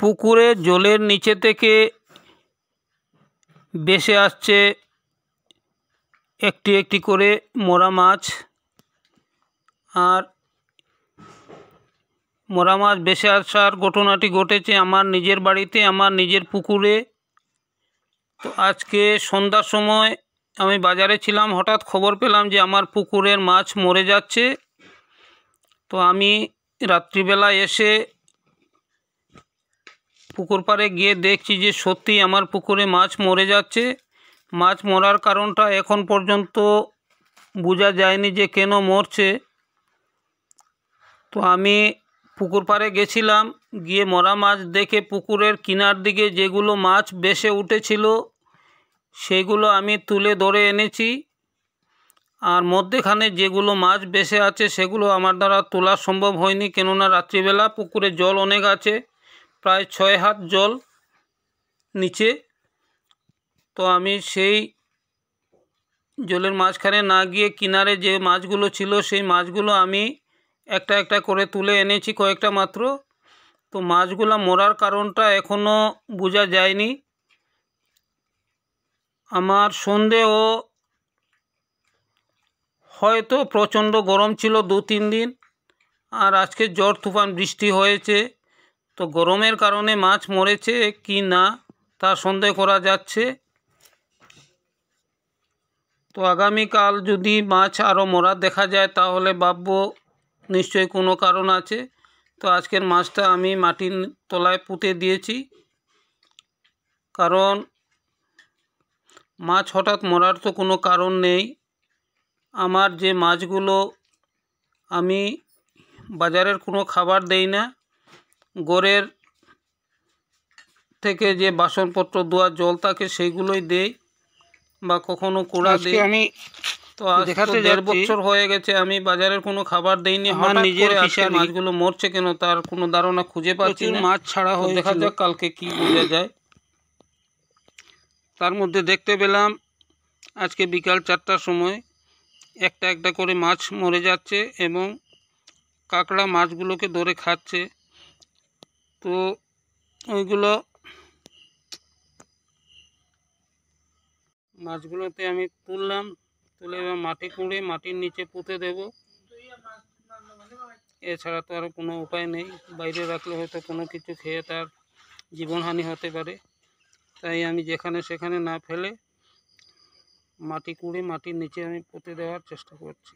পুকুরে জলের নিচে থেকে ভেসে আসছে একটি একটি করে মরা মাছ। আর মরা মাছ ভেসে আসার ঘটনাটি ঘটেছে আমার নিজের বাড়িতে, আমার নিজের পুকুরে। তো আজকে সন্ধ্যার সময় আমি বাজারে ছিলাম, হঠাৎ খবর পেলাম যে আমার পুকুরের মাছ মরে যাচ্ছে। তো আমি রাত্রিবেলা এসে পুকুর পাড়ে গিয়ে দেখছি যে সত্যি আমার পুকুরে মাছ মরে যাচ্ছে। মাছ মরার কারণটা এখন পর্যন্ত বোঝা যায়নি যে কেন মরছে। তো আমি পুকুর পাড়ে গেছিলাম, গিয়ে মরা মাছ দেখে পুকুরের কিনার দিকে যেগুলো মাছ ভেসে উঠেছিল সেগুলো আমি তুলে ধরে এনেছি। আর মধ্যেখানে যেগুলো মাছ ভেসে আছে সেগুলো আমার দ্বারা তোলা সম্ভব হয়নি, কেননা রাত্রিবেলা পুকুরে জল অনেক আছে, প্রায় 6 হাত জল নিচে। তো আমি সেই জলের মাঝখানে না গিয়ে কিনারে যে মাছগুলো ছিল সেই মাছগুলো আমি একটা একটা করে তুলে এনেছি, কয়েকটা মাত্র। তো মাছগুলো মরার কারণটা এখনও বোঝা যায়নি। আমার সন্দেহ হয়তো প্রচণ্ড গরম ছিল 2-3 দিন, আর আজকে ঝড় তুফান বৃষ্টি হয়েছে। তো গরমের কারণে মাছ মরেছে কি না তা সন্দেহ করা যাচ্ছে। তো আগামীকাল যদি মাছ আরও মরা দেখা যায় তাহলে ভাববো নিশ্চয়ই কোনো কারণ আছে। তো আজকের মাছটা আমি মাটির তলায় পুঁতে দিয়েছি, কারণ মাছ হঠাৎ মরার তো কোনো কারণ নেই। আমার যে মাছগুলো, আমি বাজারের কোনো খাবার দেই না, ঘরের থেকে যে বাসনপত্র ধোয়া জল থাকে সেইগুলোই দেই, বা কখনো কুড়া দিই। আমি তো আজ তো 1.5 বছর হয়ে গেছে আমি বাজারের কোনো খাবার দেইনি। আমার নিজের ফিশারি মাছগুলো মরছে কেন তার কোনো ধারণা খুঁজে পাচ্ছি না। মাছ ছাড়া হয়ে দেখা যাক কালকে কি বোঝা যায়। তার মধ্যে দেখতে পেলাম আজকে বিকাল 4টার সময় একটা একটা করে মাছ মরে যাচ্ছে এবং কাঁকড়া মাছগুলোকে ধরে খাচ্ছে। তো ওইগুলো মাছগুলোতে আমি তুললাম, তুলে এবার মাটি কুঁড়ে মাটির নিচে পুঁতে দেব। এছাড়া তো আর কোনো উপায় নেই, বাইরে রাখলে হয়তো কোনো কিছু খেয়ে তার জীবনহানি হতে পারে। তাই আমি যেখানে সেখানে না ফেলে মাটি কুঁড়ে মাটির নিচে আমি পুঁতে দেওয়ার চেষ্টা করছি।